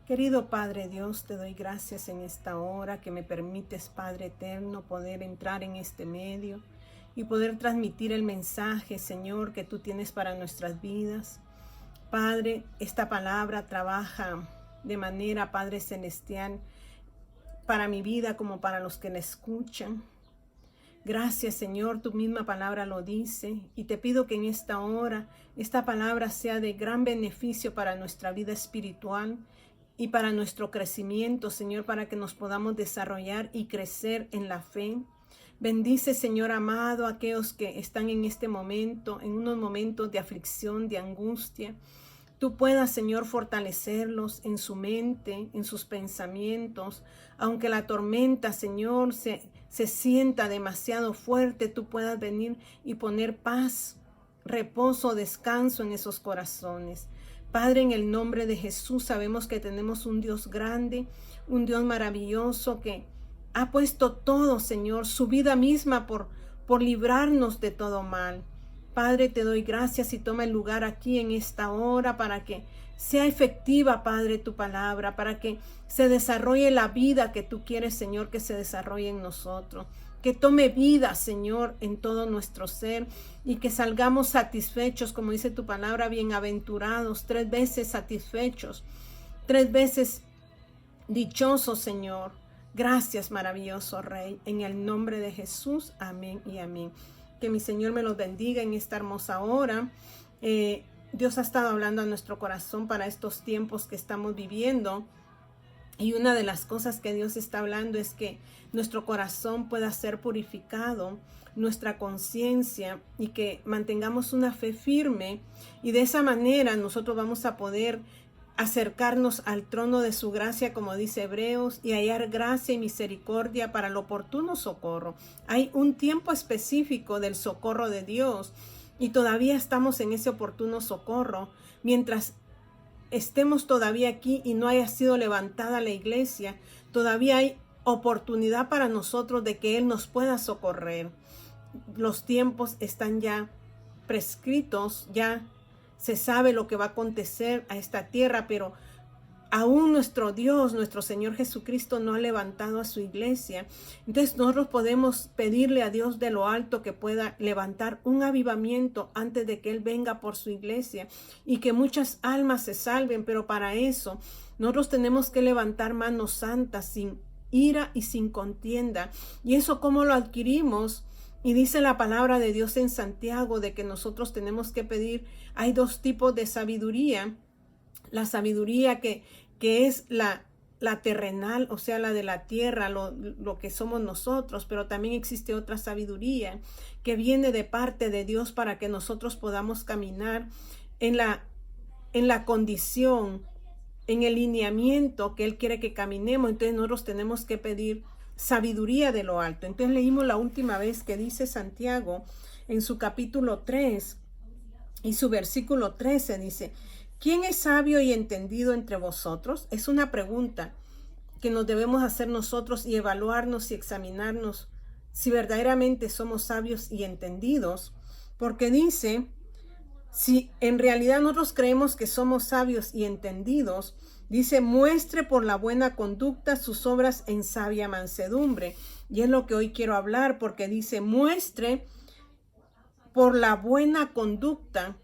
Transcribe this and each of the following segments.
Querido Padre Dios, te doy gracias en esta hora que me permites, Padre eterno, poder entrar en este medio y poder transmitir el mensaje, Señor, que tú tienes para nuestras vidas. Padre, esta palabra trabaja de manera, Padre celestial, para mi vida como para los que la escuchan. Gracias, Señor, tu misma palabra lo dice, y te pido que en esta hora esta palabra sea de gran beneficio para nuestra vida espiritual y para nuestro crecimiento, Señor, para que nos podamos desarrollar y crecer en la fe. Bendice, Señor amado, a aquellos que están en este momento, en unos momentos de aflicción, de angustia. Tú puedas, Señor, fortalecerlos en su mente, en sus pensamientos. Aunque la tormenta, Señor, se sienta demasiado fuerte, tú puedas venir y poner paz, reposo, descanso en esos corazones. Padre, en el nombre de Jesús, sabemos que tenemos un Dios grande, un Dios maravilloso que ha puesto todo, Señor, su vida misma por librarnos de todo mal. Padre, te doy gracias y toma el lugar aquí en esta hora para que sea efectiva, Padre, tu palabra, para que se desarrolle la vida que tú quieres, Señor, que se desarrolle en nosotros. Que tome vida, Señor, en todo nuestro ser y que salgamos satisfechos, como dice tu palabra, bienaventurados, 3 veces satisfechos, 3 veces dichosos, Señor. Gracias, maravilloso Rey, en el nombre de Jesús. Amén y amén. Que mi Señor me los bendiga en esta hermosa hora. Dios ha estado hablando a nuestro corazón para estos tiempos que estamos viviendo. Y una de las cosas que Dios está hablando es que nuestro corazón pueda ser purificado, nuestra conciencia, y que mantengamos una fe firme. Y de esa manera nosotros vamos a poder acercarnos al trono de su gracia, como dice Hebreos, y hallar gracia y misericordia para el oportuno socorro. Hay un tiempo específico del socorro de Dios y todavía estamos en ese oportuno socorro. Mientras estemos todavía aquí y no haya sido levantada la iglesia, todavía hay oportunidad para nosotros de que Él nos pueda socorrer. Los tiempos están ya prescritos, ya se sabe lo que va a acontecer a esta tierra, pero aún nuestro Dios, nuestro Señor Jesucristo no ha levantado a su iglesia. Entonces nosotros podemos pedirle a Dios de lo alto que pueda levantar un avivamiento antes de que Él venga por su iglesia y que muchas almas se salven, pero para eso nosotros tenemos que levantar manos santas sin ira y sin contienda. ¿Y eso cómo lo adquirimos? Y dice la palabra de Dios en Santiago de que nosotros tenemos que pedir, hay 2 tipos de sabiduría. La sabiduría que es la terrenal, o sea, la de la tierra, lo que somos nosotros, pero también existe otra sabiduría que viene de parte de Dios para que nosotros podamos caminar en la condición, en el lineamiento que Él quiere que caminemos. Entonces nosotros tenemos que pedir sabiduría de lo alto. Entonces leímos la última vez que dice Santiago en su capítulo 3 y su versículo 13 dice: ¿quién es sabio y entendido entre vosotros? Es una pregunta que nos debemos hacer nosotros y evaluarnos y examinarnos si verdaderamente somos sabios y entendidos, porque dice, si en realidad nosotros creemos que somos sabios y entendidos, dice, muestre por la buena conducta sus obras en sabia mansedumbre. Y es lo que hoy quiero hablar, porque dice, muestre por la buena conducta.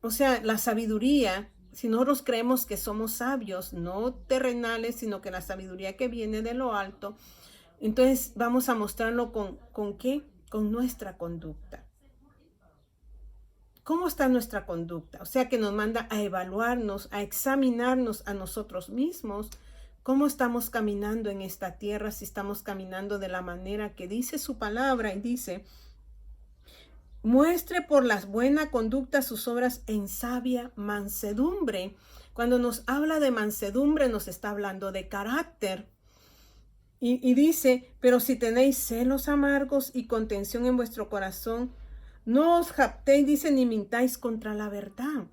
O sea, la sabiduría, si nosotros creemos que somos sabios, no terrenales, sino que la sabiduría que viene de lo alto, entonces vamos a mostrarlo ¿con qué? Con nuestra conducta. ¿Cómo está nuestra conducta? O sea, que nos manda a evaluarnos, a examinarnos a nosotros mismos. ¿Cómo estamos caminando en esta tierra? Si estamos caminando de la manera que dice su palabra, y dice, muestre por la buena conducta sus obras en sabia mansedumbre. Cuando nos habla de mansedumbre, nos está hablando de carácter. Y dice, pero si tenéis celos amargos y contención en vuestro corazón, no os jactéis, dice, ni mintáis contra la verdad.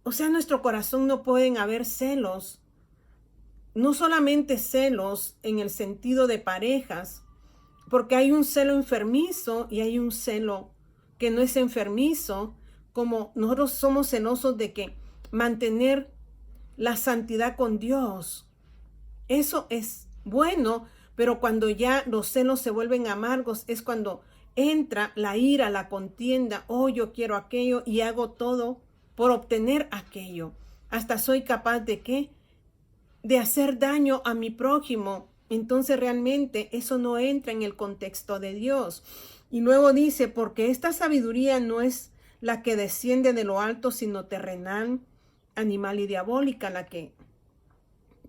O sea, en nuestro corazón no pueden haber celos. No solamente celos en el sentido de parejas, porque hay un celo enfermizo y hay un celo que no es enfermizo, como nosotros somos celosos de que mantener la santidad con Dios. Eso es bueno, pero cuando ya los celos se vuelven amargos es cuando entra la ira, la contienda. Oh, yo quiero aquello y hago todo por obtener aquello. Hasta soy capaz de ¿qué? De hacer daño a mi prójimo. Entonces realmente eso no entra en el contexto de Dios. Y luego dice, porque esta sabiduría no es la que desciende de lo alto, sino terrenal, animal y diabólica, la que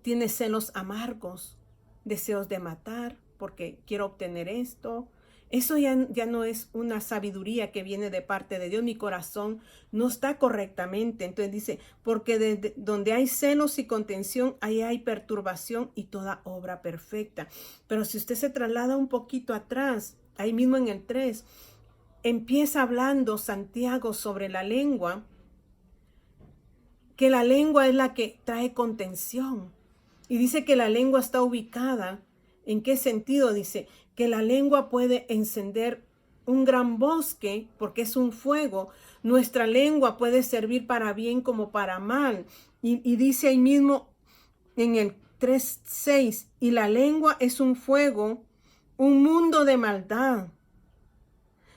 tiene celos amargos, deseos de matar, porque quiero obtener esto. Eso ya no es una sabiduría que viene de parte de Dios. Mi corazón no está correctamente. Entonces dice, porque desde donde hay celos y contención, ahí hay perturbación y toda obra perfecta. Pero si usted se traslada un poquito atrás, ahí mismo en el 3, empieza hablando Santiago sobre la lengua, que la lengua es la que trae contención. Y dice que la lengua está ubicada. ¿En qué sentido? Dice que la lengua puede encender un gran bosque porque es un fuego. Nuestra lengua puede servir para bien como para mal. Y dice ahí mismo en el 3:6, y la lengua es un fuego, un mundo de maldad.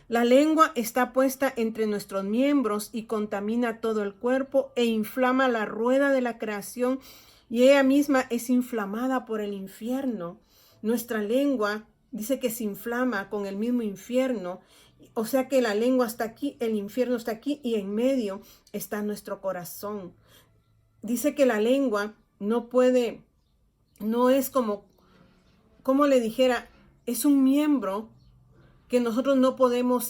La lengua está puesta entre nuestros miembros y contamina todo el cuerpo e inflama la rueda de la creación, y ella misma es inflamada por el infierno. Nuestra lengua dice que se inflama con el mismo infierno. O sea que la lengua está aquí, el infierno está aquí y en medio está nuestro corazón. Dice que la lengua no es como le dijera, es un miembro que nosotros no podemos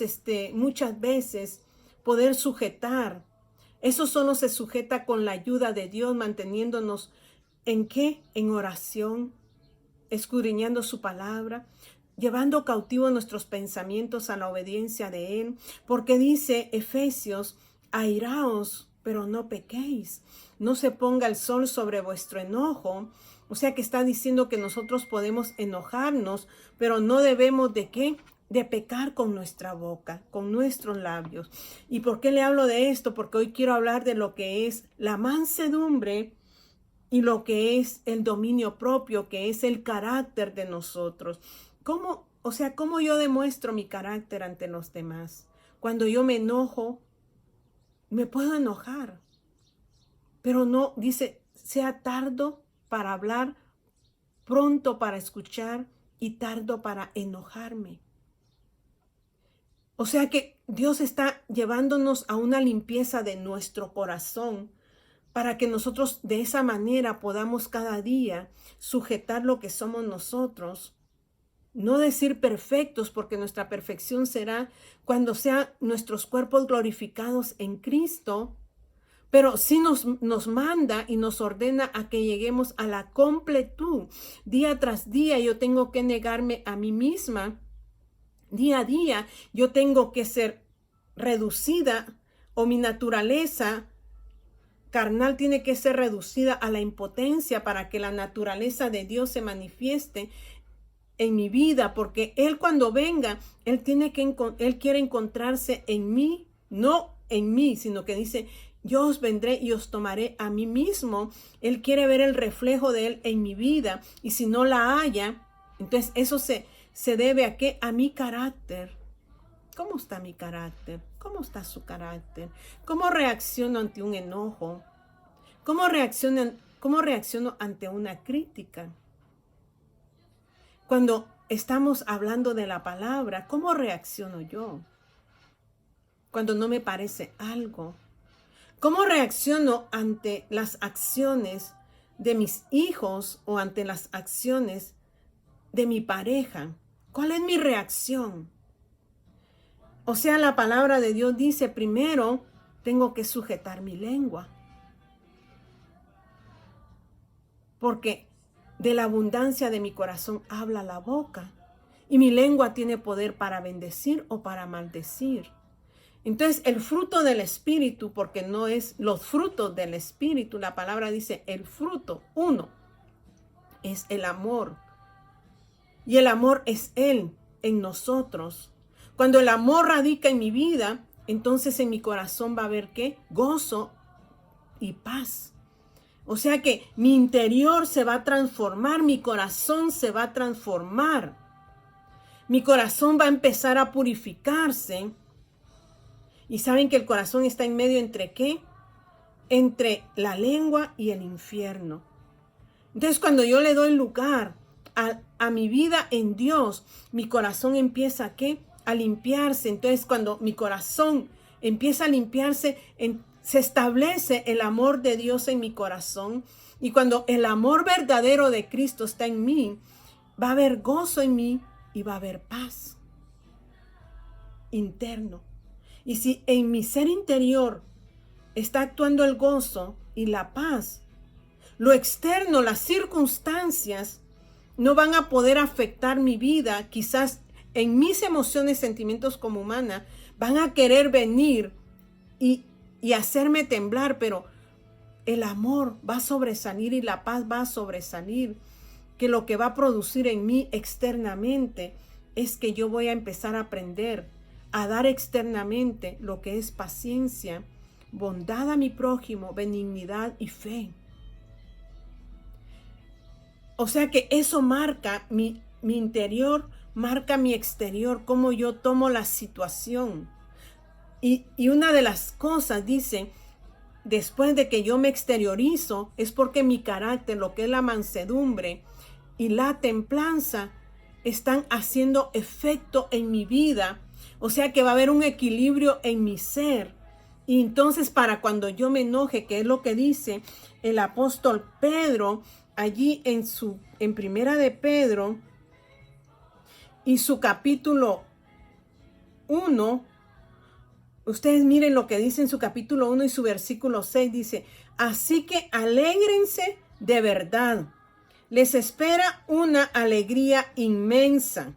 muchas veces poder sujetar. Eso solo se sujeta con la ayuda de Dios, manteniéndonos ¿en qué? En oración, escudriñando su palabra, llevando cautivos nuestros pensamientos a la obediencia de Él, porque dice Efesios, airaos, pero no pequéis, no se ponga el sol sobre vuestro enojo. O sea que está diciendo que nosotros podemos enojarnos, pero no debemos ¿de qué? De pecar con nuestra boca, con nuestros labios. ¿Y por qué le hablo de esto? Porque hoy quiero hablar de lo que es la mansedumbre y lo que es el dominio propio, que es el carácter de nosotros. ¿Cómo yo demuestro mi carácter ante los demás? Cuando yo me enojo, me puedo enojar, pero no, dice, sea tardo para hablar, pronto para escuchar y tardo para enojarme. O sea que Dios está llevándonos a una limpieza de nuestro corazón para que nosotros de esa manera podamos cada día sujetar lo que somos nosotros. No decir perfectos, porque nuestra perfección será cuando sean nuestros cuerpos glorificados en Cristo, pero sí nos manda y nos ordena a que lleguemos a la completud. Día tras día yo tengo que negarme a mí misma. Día a día yo tengo que ser reducida, o mi naturaleza carnal tiene que ser reducida a la impotencia para que la naturaleza de Dios se manifieste en mi vida, porque Él cuando venga, Él quiere encontrarse en mí, no en mí, sino que dice, yo os vendré y os tomaré a mí mismo. Él quiere ver el reflejo de Él en mi vida, y si no la haya, entonces eso se debe a ¿qué? A mi carácter. ¿Cómo está mi carácter? ¿Cómo está su carácter? ¿Cómo reacciono ante un enojo? ¿Cómo reacciono ante una crítica? Cuando estamos hablando de la palabra, ¿cómo reacciono yo? Cuando no me parece algo. ¿Cómo reacciono ante las acciones de mis hijos o ante las acciones de mi pareja? ¿Cuál es mi reacción? O sea, la palabra de Dios dice, primero tengo que sujetar mi lengua. Porque de la abundancia de mi corazón habla la boca. Y mi lengua tiene poder para bendecir o para maldecir. Entonces, el fruto del Espíritu, porque no es los frutos del Espíritu, la palabra dice el fruto, uno, es el amor. Y el amor es Él en nosotros. Cuando el amor radica en mi vida, entonces en mi corazón va a haber ¿qué? Gozo y paz. O sea que mi interior se va a transformar, mi corazón se va a transformar. Mi corazón va a empezar a purificarse. Y saben que el corazón está en medio entre ¿qué? Entre la lengua y el infierno. Entonces cuando yo le doy lugar a mi vida en Dios, mi corazón empieza ¿a qué? A limpiarse. Entonces cuando mi corazón empieza a limpiarse, se establece el amor de Dios en mi corazón. Y cuando el amor verdadero de Cristo está en mí, va a haber gozo en mí y va a haber paz interno. Y si en mi ser interior está actuando el gozo y la paz, lo externo, las circunstancias, no van a poder afectar mi vida. Quizás en mis emociones, sentimientos como humana, van a querer venir y hacerme temblar, pero el amor va a sobresalir y la paz va a sobresalir, que lo que va a producir en mí externamente es que yo voy a empezar a aprender a dar externamente lo que es paciencia, bondad a mi prójimo, benignidad y fe. O sea que eso marca mi interior, marca mi exterior, cómo yo tomo la situación. Y una de las cosas, dice, después de que yo me exteriorizo, es porque mi carácter, lo que es la mansedumbre y la templanza, están haciendo efecto en mi vida. O sea que va a haber un equilibrio en mi ser. Y entonces para cuando yo me enoje, que es lo que dice el apóstol Pedro, allí en Primera de Pedro y su capítulo 1, ustedes miren lo que dice en su capítulo 1 y su versículo 6, dice, así que alégrense de verdad, les espera una alegría inmensa.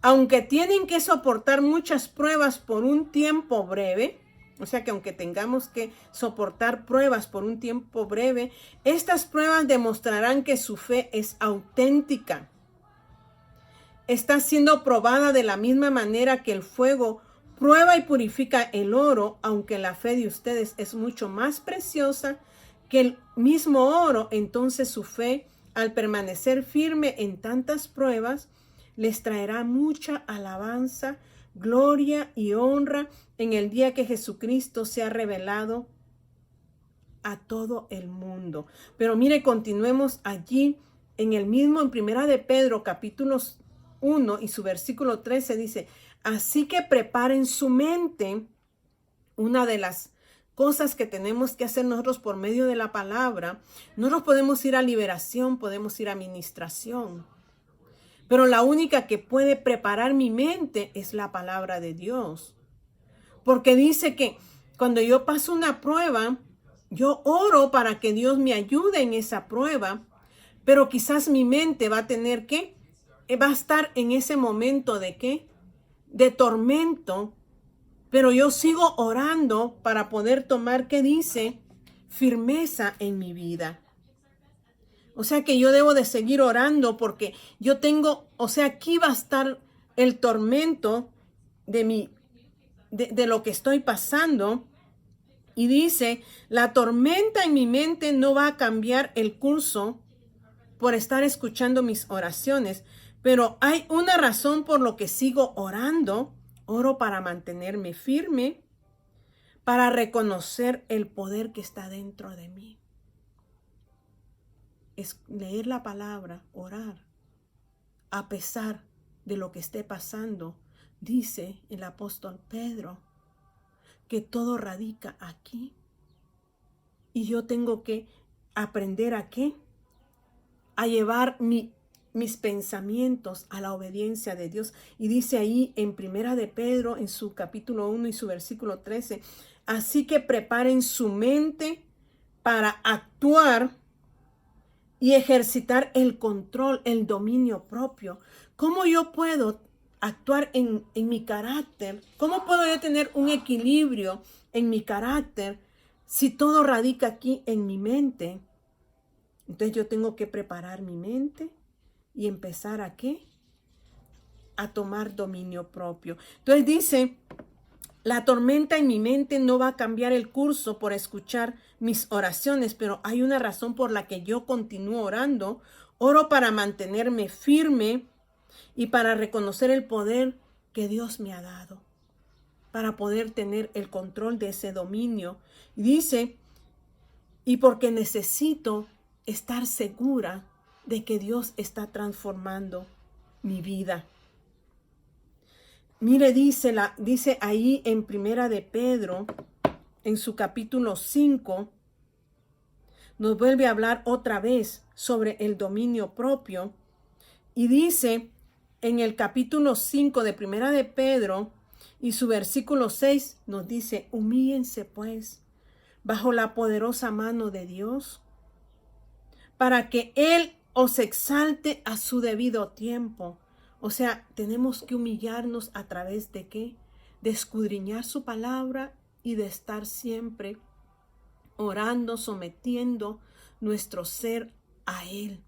Aunque tienen que soportar muchas pruebas por un tiempo breve, o sea que aunque tengamos que soportar pruebas por un tiempo breve, estas pruebas demostrarán que su fe es auténtica. Está siendo probada de la misma manera que el fuego prueba y purifica el oro, aunque la fe de ustedes es mucho más preciosa que el mismo oro. Entonces su fe, al permanecer firme en tantas pruebas, les traerá mucha alabanza, gloria y honra en el día que Jesucristo sea revelado a todo el mundo. Pero mire, continuemos allí en Primera de Pedro, capítulos 1 y su versículo 13 dice, así que preparen su mente. Una de las cosas que tenemos que hacer nosotros por medio de la palabra, nosotros podemos ir a liberación, podemos ir a ministración, pero la única que puede preparar mi mente es la palabra de Dios. Porque dice que cuando yo paso una prueba, yo oro para que Dios me ayude en esa prueba, pero quizás mi mente va a tener que, va a estar en ese momento de ¿qué? De tormento, pero yo sigo orando para poder tomar, ¿qué dice? Firmeza en mi vida. O sea que yo debo de seguir orando porque yo tengo, o sea, aquí va a estar el tormento de lo que estoy pasando. Y dice, la tormenta en mi mente no va a cambiar el curso por estar escuchando mis oraciones, pero hay una razón por lo que sigo orando. Oro para mantenerme firme, para reconocer el poder que está dentro de mí. Es leer la palabra, orar, a pesar de lo que esté pasando. Dice el apóstol Pedro que todo radica aquí. Y yo tengo que aprender a ¿qué? A llevar mis pensamientos a la obediencia de Dios. Y dice ahí en Primera de Pedro, en su capítulo 1 y su versículo 13, así que preparen su mente para actuar y ejercitar el control, el dominio propio. ¿Cómo yo puedo actuar en mi carácter? ¿Cómo puedo yo tener un equilibrio en mi carácter si todo radica aquí en mi mente? Entonces yo tengo que preparar mi mente y empezar ¿a qué? A tomar dominio propio. Entonces dice La tormenta en mi mente no va a cambiar el curso por escuchar mis oraciones, pero hay una razón por la que yo continúo orando. Oro para mantenerme firme y para reconocer el poder que Dios me ha dado, para poder tener el control de ese dominio. Y dice, y porque necesito estar segura de que Dios está transformando mi vida. Mire, dice ahí en Primera de Pedro, en su capítulo 5, nos vuelve a hablar otra vez sobre el dominio propio. Y dice en el capítulo 5 de Primera de Pedro y su versículo 6 nos dice, humíllense pues bajo la poderosa mano de Dios, para que Él os exalte a su debido tiempo. O sea, tenemos que humillarnos a través de ¿qué? De escudriñar su palabra y de estar siempre orando, sometiendo nuestro ser a Él.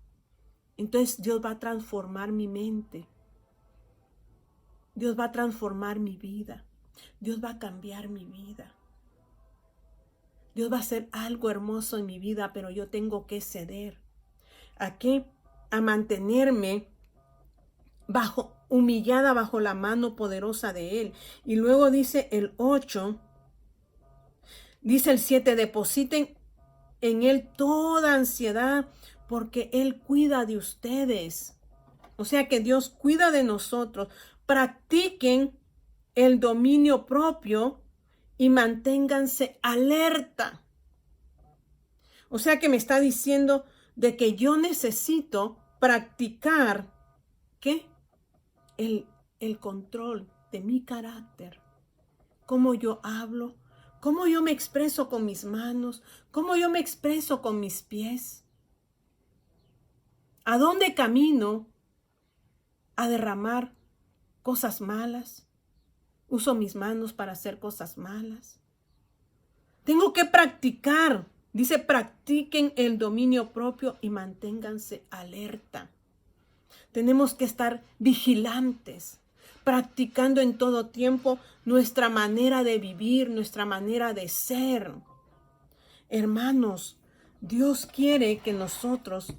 Entonces Dios va a transformar mi mente. Dios va a transformar mi vida. Dios va a cambiar mi vida. Dios va a hacer algo hermoso en mi vida, pero yo tengo que ceder. ¿A qué? A mantenerme humillada bajo la mano poderosa de Él. Y luego dice el 8, dice el 7, depositen en Él toda ansiedad porque Él cuida de ustedes. O sea que Dios cuida de nosotros. Practiquen el dominio propio y manténganse alerta. O sea que me está diciendo de que yo necesito practicar, ¿qué? El control de mi carácter. Cómo yo hablo, cómo yo me expreso con mis manos, cómo yo me expreso con mis pies. ¿A dónde camino a derramar cosas malas? Uso mis manos para hacer cosas malas. Tengo que practicar. Dice, practiquen el dominio propio y manténganse alerta. Tenemos que estar vigilantes, practicando en todo tiempo nuestra manera de vivir, nuestra manera de ser. Hermanos, Dios quiere que nosotros,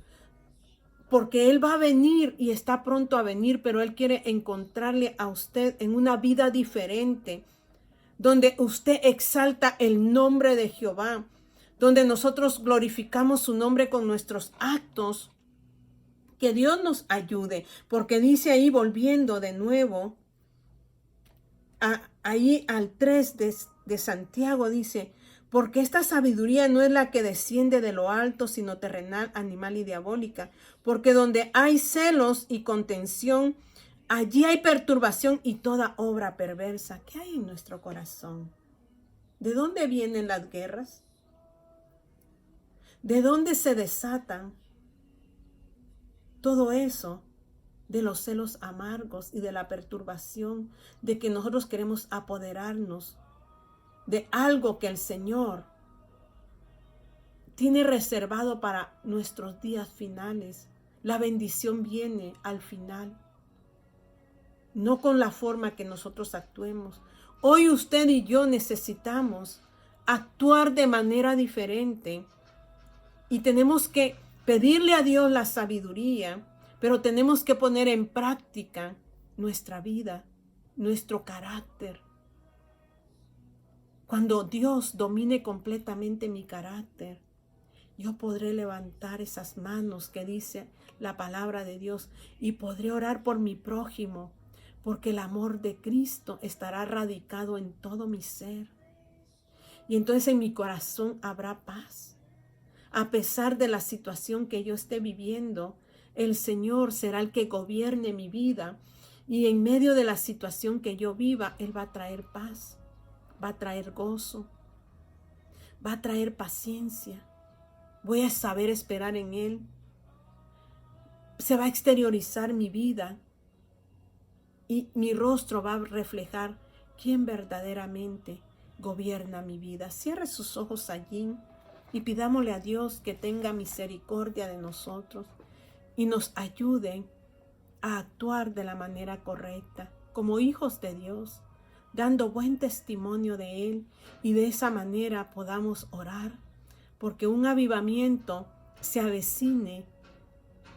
porque Él va a venir y está pronto a venir, pero Él quiere encontrarle a usted en una vida diferente, donde usted exalta el nombre de Jehová, donde nosotros glorificamos su nombre con nuestros actos. Que Dios nos ayude, porque dice ahí, volviendo de nuevo, ahí al 3 de Santiago, dice, porque esta sabiduría no es la que desciende de lo alto, sino terrenal, animal y diabólica, porque donde hay celos y contención, allí hay perturbación y toda obra perversa. ¿Qué hay en nuestro corazón? ¿De dónde vienen las guerras? ¿De dónde se desatan? Todo eso de los celos amargos y de la perturbación, de que nosotros queremos apoderarnos de algo que el Señor tiene reservado para nuestros días finales. La bendición viene al final, no con la forma que nosotros actuemos. Hoy usted y yo necesitamos actuar de manera diferente y tenemos que pedirle a Dios la sabiduría, pero tenemos que poner en práctica nuestra vida, nuestro carácter. Cuando Dios domine completamente mi carácter, yo podré levantar esas manos que dice la palabra de Dios y podré orar por mi prójimo, porque el amor de Cristo estará radicado en todo mi ser. Y entonces en mi corazón habrá paz. A pesar de la situación que yo esté viviendo, el Señor será el que gobierne mi vida. Y en medio de la situación que yo viva, Él va a traer paz, va a traer gozo, va a traer paciencia. Voy a saber esperar en Él. Se va a exteriorizar mi vida y mi rostro va a reflejar quién verdaderamente gobierna mi vida. Cierre sus ojos allí. Y pidámosle a Dios que tenga misericordia de nosotros y nos ayude a actuar de la manera correcta como hijos de Dios, dando buen testimonio de Él, y de esa manera podamos orar, porque un avivamiento se avecine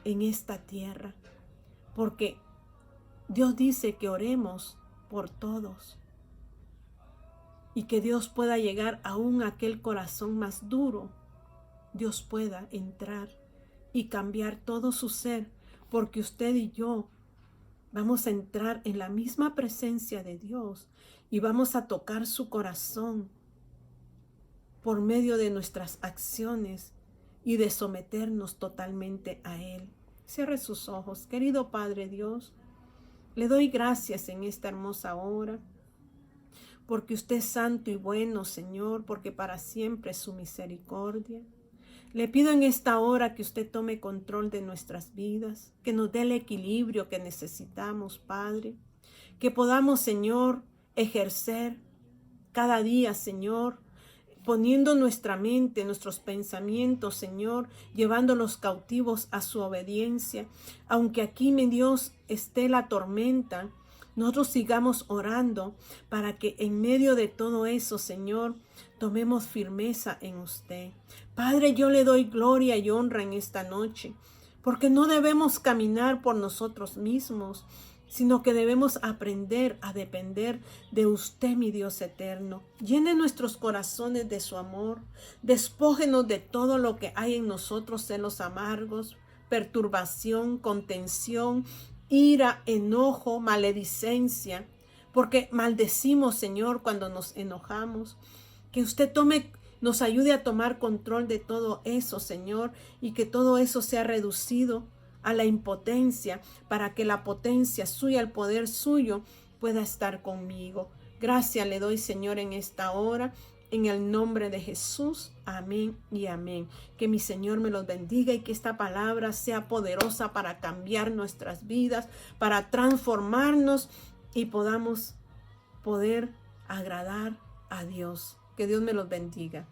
en esta tierra, porque Dios dice que oremos por todos y que Dios pueda llegar aún a aquel corazón más duro. Dios pueda entrar y cambiar todo su ser, porque usted y yo vamos a entrar en la misma presencia de Dios y vamos a tocar su corazón por medio de nuestras acciones y de someternos totalmente a Él. Cierre sus ojos. Querido Padre Dios, le doy gracias en esta hermosa hora, porque usted es santo y bueno, Señor, porque para siempre es su misericordia. Le pido en esta hora que usted tome control de nuestras vidas, que nos dé el equilibrio que necesitamos, Padre, que podamos, Señor, ejercer cada día, Señor, poniendo nuestra mente, nuestros pensamientos, Señor, llevándolos cautivos a su obediencia. Aunque aquí, mi Dios, esté la tormenta, nosotros sigamos orando para que en medio de todo eso, Señor, tomemos firmeza en usted. Padre, yo le doy gloria y honra en esta noche, porque no debemos caminar por nosotros mismos, sino que debemos aprender a depender de usted, mi Dios eterno. Llene nuestros corazones de su amor, despójenos de todo lo que hay en nosotros, celos amargos, perturbación, contención, ira, enojo, maledicencia, porque maldecimos, Señor, cuando nos enojamos. Que usted nos ayude a tomar control de todo eso, Señor, y que todo eso sea reducido a la impotencia, para que la potencia suya, el poder suyo pueda estar conmigo. Gracias le doy, Señor, en esta hora, en el nombre de Jesús. Amén y amén. Que mi Señor me los bendiga y que esta palabra sea poderosa para cambiar nuestras vidas, para transformarnos y podamos poder agradar a Dios. Que Dios me los bendiga.